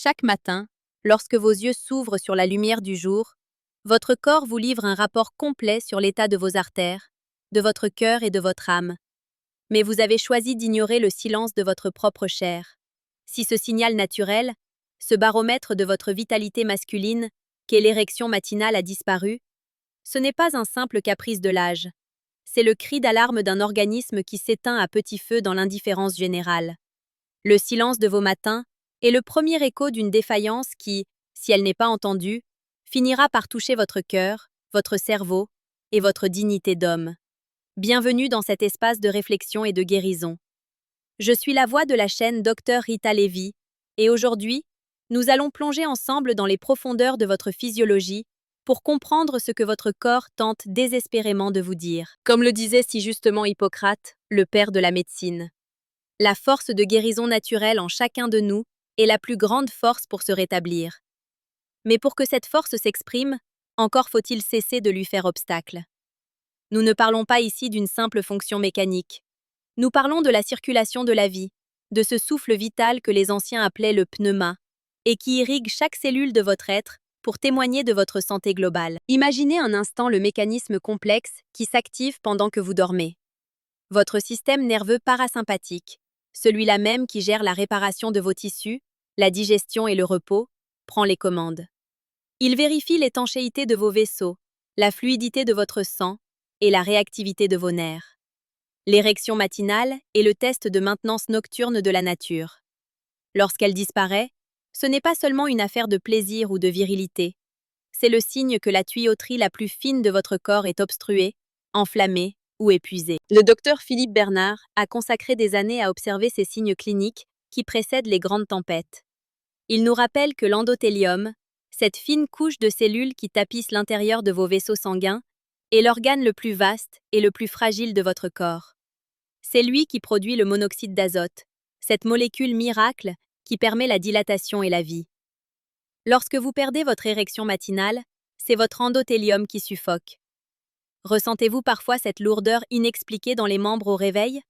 Chaque matin, lorsque vos yeux s'ouvrent sur la lumière du jour, votre corps vous livre un rapport complet sur l'état de vos artères, de votre cœur et de votre âme. Mais vous avez choisi d'ignorer le silence de votre propre chair. Si ce signal naturel, ce baromètre de votre vitalité masculine, qu'est l'érection matinale, a disparu, ce n'est pas un simple caprice de l'âge. C'est le cri d'alarme d'un organisme qui s'éteint à petit feu dans l'indifférence générale. Le silence de vos matins est le premier écho d'une défaillance qui, si elle n'est pas entendue, finira par toucher votre cœur, votre cerveau et votre dignité d'homme. Bienvenue dans cet espace de réflexion et de guérison. Je suis la voix de la chaîne Dr Rita Levy, et aujourd'hui, nous allons plonger ensemble dans les profondeurs de votre physiologie pour comprendre ce que votre corps tente désespérément de vous dire. Comme le disait si justement Hippocrate, le père de la médecine. La force de guérison naturelle en chacun de nous est la plus grande force pour se rétablir. Mais pour que cette force s'exprime, encore faut-il cesser de lui faire obstacle. Nous ne parlons pas ici d'une simple fonction mécanique. Nous parlons de la circulation de la vie, de ce souffle vital que les anciens appelaient le pneuma, et qui irrigue chaque cellule de votre être pour témoigner de votre santé globale. Imaginez un instant le mécanisme complexe qui s'active pendant que vous dormez. Votre système nerveux parasympathique, celui-là même qui gère la réparation de vos tissus, la digestion et le repos, prend les commandes. Il vérifie l'étanchéité de vos vaisseaux, la fluidité de votre sang et la réactivité de vos nerfs. L'érection matinale est le test de maintenance nocturne de la nature. Lorsqu'elle disparaît, ce n'est pas seulement une affaire de plaisir ou de virilité. C'est le signe que la tuyauterie la plus fine de votre corps est obstruée, enflammée ou épuisée. Le docteur Philippe Bernard a consacré des années à observer ces signes cliniques qui précèdent les grandes tempêtes. Il nous rappelle que l'endothélium, cette fine couche de cellules qui tapisse l'intérieur de vos vaisseaux sanguins, est l'organe le plus vaste et le plus fragile de votre corps. C'est lui qui produit le monoxyde d'azote, cette molécule miracle qui permet la dilatation et la vie. Lorsque vous perdez votre érection matinale, c'est votre endothélium qui suffoque. Ressentez-vous parfois cette lourdeur inexpliquée dans les membres au réveil?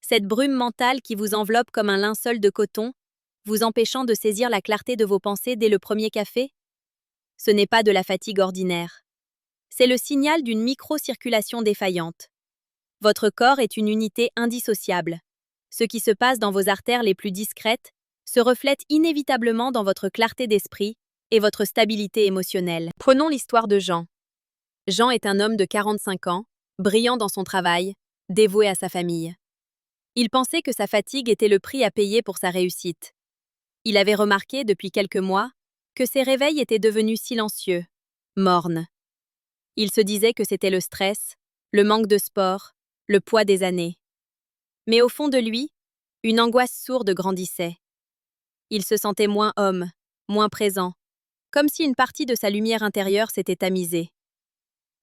Cette brume mentale qui vous enveloppe comme un linceul de coton, vous empêchant de saisir la clarté de vos pensées dès le premier café? Ce n'est pas de la fatigue ordinaire. C'est le signal d'une microcirculation défaillante. Votre corps est une unité indissociable. Ce qui se passe dans vos artères les plus discrètes se reflète inévitablement dans votre clarté d'esprit et votre stabilité émotionnelle. Prenons l'histoire de Jean. Jean est un homme de 45 ans, brillant dans son travail, dévoué à sa famille. Il pensait que sa fatigue était le prix à payer pour sa réussite. Il avait remarqué depuis quelques mois que ses réveils étaient devenus silencieux, mornes. Il se disait que c'était le stress, le manque de sport, le poids des années. Mais au fond de lui, une angoisse sourde grandissait. Il se sentait moins homme, moins présent, comme si une partie de sa lumière intérieure s'était tamisée.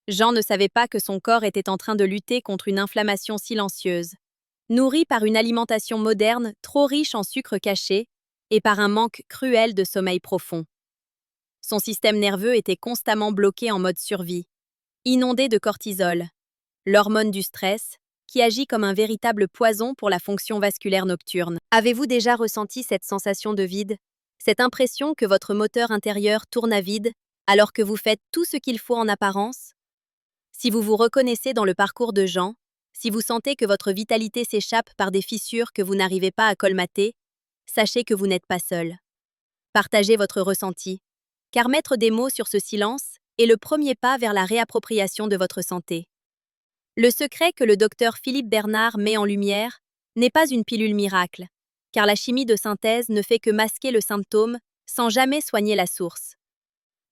Jean ne savait pas que son corps était en train de lutter contre une inflammation silencieuse, nourrie par une alimentation moderne trop riche en sucre caché et par un manque cruel de sommeil profond. Son système nerveux était constamment bloqué en mode survie, inondé de cortisol, l'hormone du stress, qui agit comme un véritable poison pour la fonction vasculaire nocturne. Avez-vous déjà ressenti cette sensation de vide, cette impression que votre moteur intérieur tourne à vide alors que vous faites tout ce qu'il faut en apparence? Si vous vous reconnaissez dans le parcours de Jean, si vous sentez que votre vitalité s'échappe par des fissures que vous n'arrivez pas à colmater, sachez que vous n'êtes pas seul. Partagez votre ressenti, car mettre des mots sur ce silence est le premier pas vers la réappropriation de votre santé. Le secret que le docteur Philippe Bernard met en lumière n'est pas une pilule miracle, car la chimie de synthèse ne fait que masquer le symptôme sans jamais soigner la source.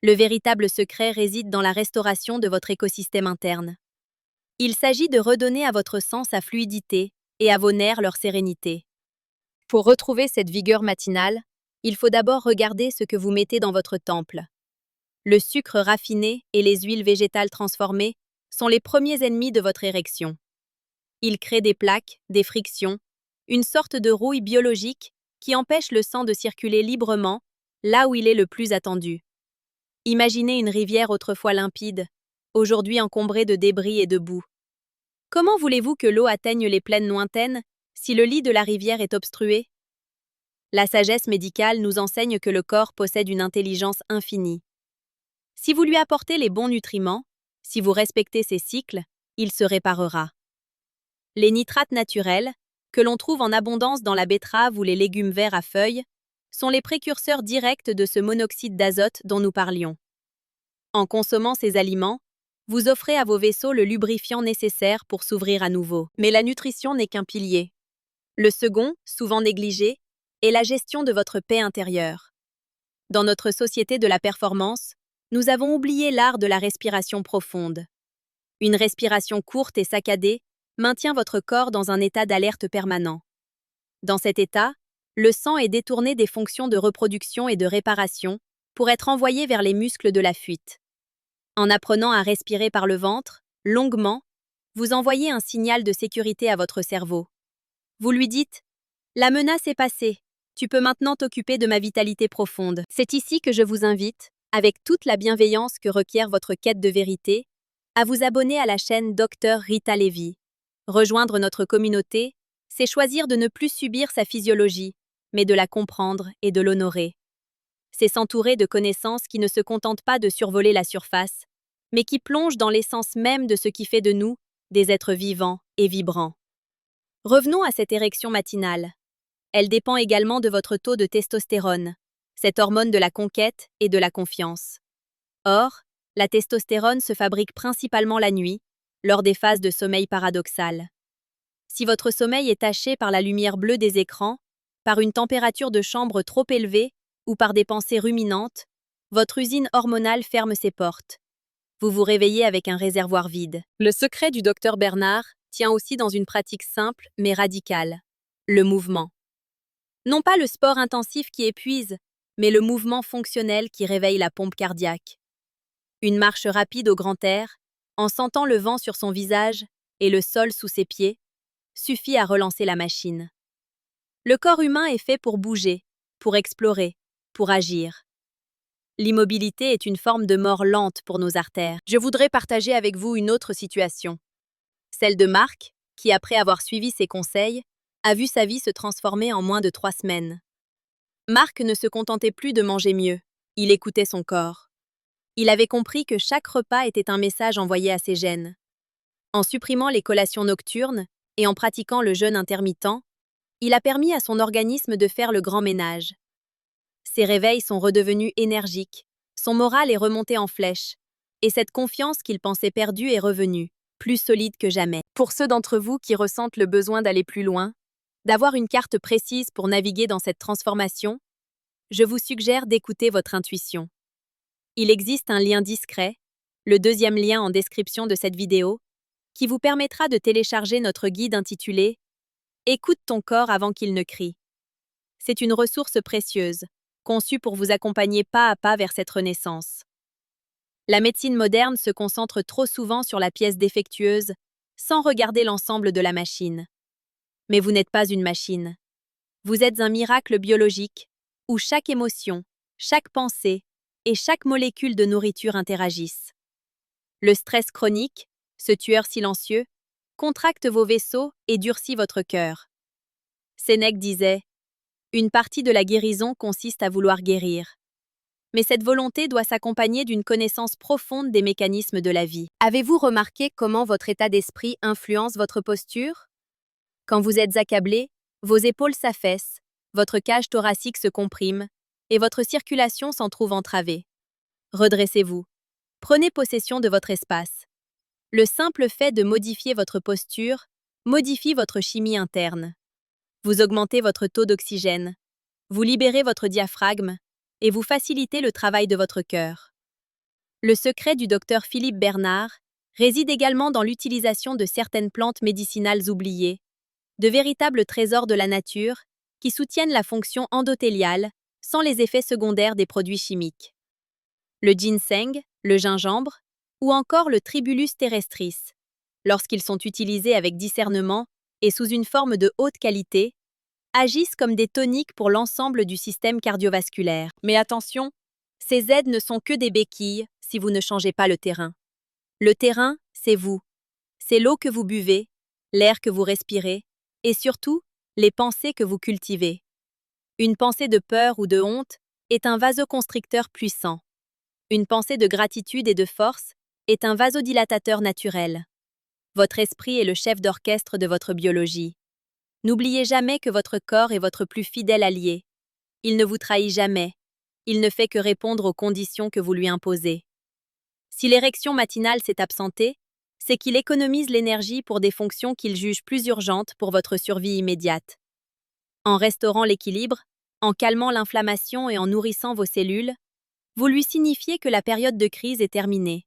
Le véritable secret réside dans la restauration de votre écosystème interne. Il s'agit de redonner à votre sang sa fluidité et à vos nerfs leur sérénité. Pour retrouver cette vigueur matinale, il faut d'abord regarder ce que vous mettez dans votre temple. Le sucre raffiné et les huiles végétales transformées sont les premiers ennemis de votre érection. Ils créent des plaques, des frictions, une sorte de rouille biologique qui empêche le sang de circuler librement là où il est le plus attendu. Imaginez une rivière autrefois limpide, aujourd'hui encombrée de débris et de boue. Comment voulez-vous que l'eau atteigne les plaines lointaines si le lit de la rivière est obstrué? La sagesse médicale nous enseigne que le corps possède une intelligence infinie. Si vous lui apportez les bons nutriments, si vous respectez ses cycles, il se réparera. Les nitrates naturels, que l'on trouve en abondance dans la betterave ou les légumes verts à feuilles, sont les précurseurs directs de ce monoxyde d'azote dont nous parlions. En consommant ces aliments, vous offrez à vos vaisseaux le lubrifiant nécessaire pour s'ouvrir à nouveau. Mais la nutrition n'est qu'un pilier. Le second, souvent négligé, est la gestion de votre paix intérieure. Dans notre société de la performance, nous avons oublié l'art de la respiration profonde. Une respiration courte et saccadée maintient votre corps dans un état d'alerte permanent. Dans cet état, le sang est détourné des fonctions de reproduction et de réparation pour être envoyé vers les muscles de la fuite. En apprenant à respirer par le ventre, longuement, vous envoyez un signal de sécurité à votre cerveau. Vous lui dites « La menace est passée, tu peux maintenant t'occuper de ma vitalité profonde ». C'est ici que je vous invite, avec toute la bienveillance que requiert votre quête de vérité, à vous abonner à la chaîne Dr Rita Levy. Rejoindre notre communauté, c'est choisir de ne plus subir sa physiologie, mais de la comprendre et de l'honorer. C'est s'entourer de connaissances qui ne se contentent pas de survoler la surface, mais qui plongent dans l'essence même de ce qui fait de nous des êtres vivants et vibrants. Revenons à cette érection matinale. Elle dépend également de votre taux de testostérone, cette hormone de la conquête et de la confiance. Or, la testostérone se fabrique principalement la nuit, lors des phases de sommeil paradoxal. Si votre sommeil est taché par la lumière bleue des écrans, par une température de chambre trop élevée ou par des pensées ruminantes, votre usine hormonale ferme ses portes. Vous vous réveillez avec un réservoir vide. Le secret du docteur Bernard tient aussi dans une pratique simple mais radicale, le mouvement. Non pas le sport intensif qui épuise, mais le mouvement fonctionnel qui réveille la pompe cardiaque. Une marche rapide au grand air, en sentant le vent sur son visage et le sol sous ses pieds, suffit à relancer la machine. Le corps humain est fait pour bouger, pour explorer, pour agir. L'immobilité est une forme de mort lente pour nos artères. Je voudrais partager avec vous une autre situation. Celle de Marc, qui après avoir suivi ses conseils, a vu sa vie se transformer en moins de 3 semaines. Marc ne se contentait plus de manger mieux, il écoutait son corps. Il avait compris que chaque repas était un message envoyé à ses gènes. En supprimant les collations nocturnes et en pratiquant le jeûne intermittent, il a permis à son organisme de faire le grand ménage. Ses réveils sont redevenus énergiques, son moral est remonté en flèche, et cette confiance qu'il pensait perdue est revenue, plus solide que jamais. Pour ceux d'entre vous qui ressentent le besoin d'aller plus loin, d'avoir une carte précise pour naviguer dans cette transformation, je vous suggère d'écouter votre intuition. Il existe un lien discret, le deuxième lien en description de cette vidéo, qui vous permettra de télécharger notre guide intitulé « Écoute ton corps avant qu'il ne crie ». C'est une ressource précieuse, conçue pour vous accompagner pas à pas vers cette renaissance. La médecine moderne se concentre trop souvent sur la pièce défectueuse, sans regarder l'ensemble de la machine. Mais vous n'êtes pas une machine. Vous êtes un miracle biologique, où chaque émotion, chaque pensée et chaque molécule de nourriture interagissent. Le stress chronique, ce tueur silencieux, contracte vos vaisseaux et durcit votre cœur. Sénèque disait « Une partie de la guérison consiste à vouloir guérir. » Mais cette volonté doit s'accompagner d'une connaissance profonde des mécanismes de la vie. Avez-vous remarqué comment votre état d'esprit influence votre posture? Quand vous êtes accablé, vos épaules s'affaissent, votre cage thoracique se comprime et votre circulation s'en trouve entravée. Redressez-vous. Prenez possession de votre espace. Le simple fait de modifier votre posture modifie votre chimie interne. Vous augmentez votre taux d'oxygène, vous libérez votre diaphragme et vous facilitez le travail de votre cœur. Le secret du docteur Philippe Bernard réside également dans l'utilisation de certaines plantes médicinales oubliées, de véritables trésors de la nature qui soutiennent la fonction endothéliale sans les effets secondaires des produits chimiques. Le ginseng, le gingembre ou encore le Tribulus terrestris, lorsqu'ils sont utilisés avec discernement et sous une forme de haute qualité, agissent comme des toniques pour l'ensemble du système cardiovasculaire. Mais attention, ces aides ne sont que des béquilles si vous ne changez pas le terrain. Le terrain, c'est vous. C'est l'eau que vous buvez, l'air que vous respirez et surtout, les pensées que vous cultivez. Une pensée de peur ou de honte est un vasoconstricteur puissant. Une pensée de gratitude et de force est un vasodilatateur naturel. Votre esprit est le chef d'orchestre de votre biologie. N'oubliez jamais que votre corps est votre plus fidèle allié. Il ne vous trahit jamais. Il ne fait que répondre aux conditions que vous lui imposez. Si l'érection matinale s'est absentée, c'est qu'il économise l'énergie pour des fonctions qu'il juge plus urgentes pour votre survie immédiate. En restaurant l'équilibre, en calmant l'inflammation et en nourrissant vos cellules, vous lui signifiez que la période de crise est terminée.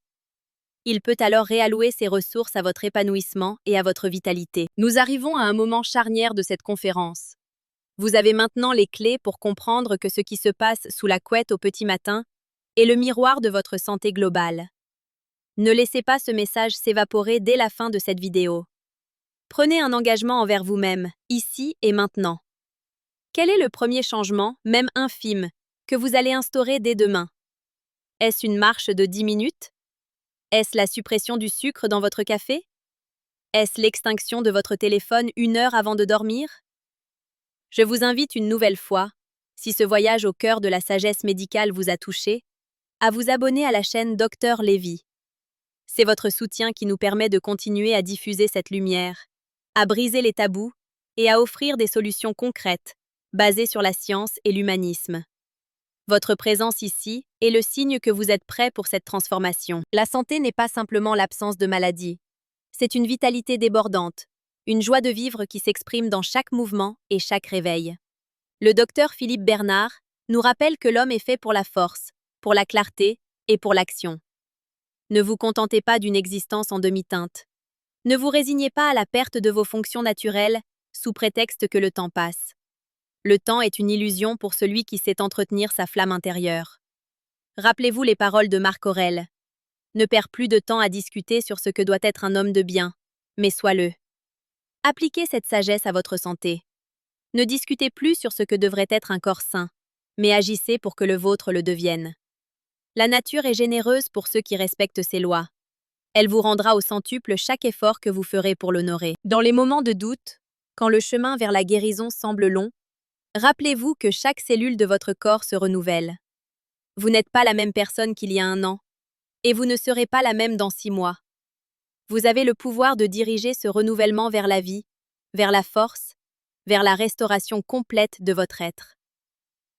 Il peut alors réallouer ses ressources à votre épanouissement et à votre vitalité. Nous arrivons à un moment charnière de cette conférence. Vous avez maintenant les clés pour comprendre que ce qui se passe sous la couette au petit matin est le miroir de votre santé globale. Ne laissez pas ce message s'évaporer dès la fin de cette vidéo. Prenez un engagement envers vous-même, ici et maintenant. Quel est le premier changement, même infime, que vous allez instaurer dès demain? Est-ce une marche de 10 minutes? Est-ce la suppression du sucre dans votre café? Est-ce l'extinction de votre téléphone 1 heure avant de dormir? Je vous invite une nouvelle fois, si ce voyage au cœur de la sagesse médicale vous a touché, à vous abonner à la chaîne Dr Lévy. C'est votre soutien qui nous permet de continuer à diffuser cette lumière, à briser les tabous et à offrir des solutions concrètes, basées sur la science et l'humanisme. Votre présence ici est le signe que vous êtes prêt pour cette transformation. La santé n'est pas simplement l'absence de maladie. C'est une vitalité débordante, une joie de vivre qui s'exprime dans chaque mouvement et chaque réveil. Le docteur Philippe Bernard nous rappelle que l'homme est fait pour la force, pour la clarté et pour l'action. Ne vous contentez pas d'une existence en demi-teinte. Ne vous résignez pas à la perte de vos fonctions naturelles sous prétexte que le temps passe. Le temps est une illusion pour celui qui sait entretenir sa flamme intérieure. Rappelez-vous les paroles de Marc Aurèle. Ne perds plus de temps à discuter sur ce que doit être un homme de bien, mais sois-le. Appliquez cette sagesse à votre santé. Ne discutez plus sur ce que devrait être un corps sain, mais agissez pour que le vôtre le devienne. La nature est généreuse pour ceux qui respectent ses lois. Elle vous rendra au centuple chaque effort que vous ferez pour l'honorer. Dans les moments de doute, quand le chemin vers la guérison semble long, rappelez-vous que chaque cellule de votre corps se renouvelle. Vous n'êtes pas la même personne qu'il y a 1 an, et vous ne serez pas la même dans 6 mois. Vous avez le pouvoir de diriger ce renouvellement vers la vie, vers la force, vers la restauration complète de votre être.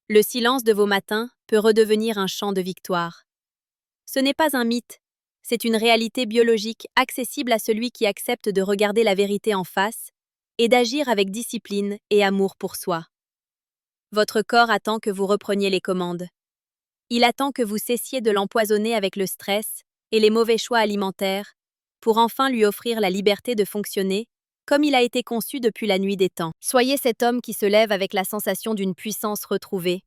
Le silence de vos matins peut redevenir un chant de victoire. Ce n'est pas un mythe, c'est une réalité biologique accessible à celui qui accepte de regarder la vérité en face et d'agir avec discipline et amour pour soi. Votre corps attend que vous repreniez les commandes. Il attend que vous cessiez de l'empoisonner avec le stress et les mauvais choix alimentaires pour enfin lui offrir la liberté de fonctionner comme il a été conçu depuis la nuit des temps. Soyez cet homme qui se lève avec la sensation d'une puissance retrouvée,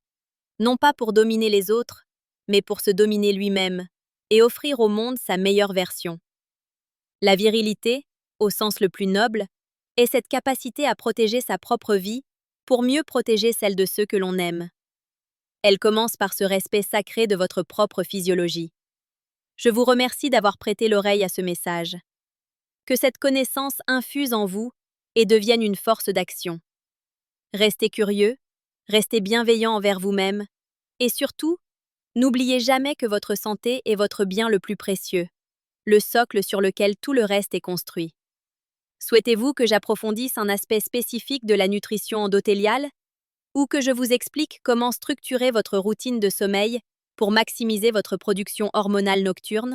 non pas pour dominer les autres, mais pour se dominer lui-même et offrir au monde sa meilleure version. La virilité, au sens le plus noble, est cette capacité à protéger sa propre vie pour mieux protéger celle de ceux que l'on aime. Elle commence par ce respect sacré de votre propre physiologie. Je vous remercie d'avoir prêté l'oreille à ce message. Que cette connaissance infuse en vous et devienne une force d'action. Restez curieux, restez bienveillant envers vous-même, et surtout, n'oubliez jamais que votre santé est votre bien le plus précieux, le socle sur lequel tout le reste est construit. Souhaitez-vous que j'approfondisse un aspect spécifique de la nutrition endothéliale ou que je vous explique comment structurer votre routine de sommeil pour maximiser votre production hormonale nocturne?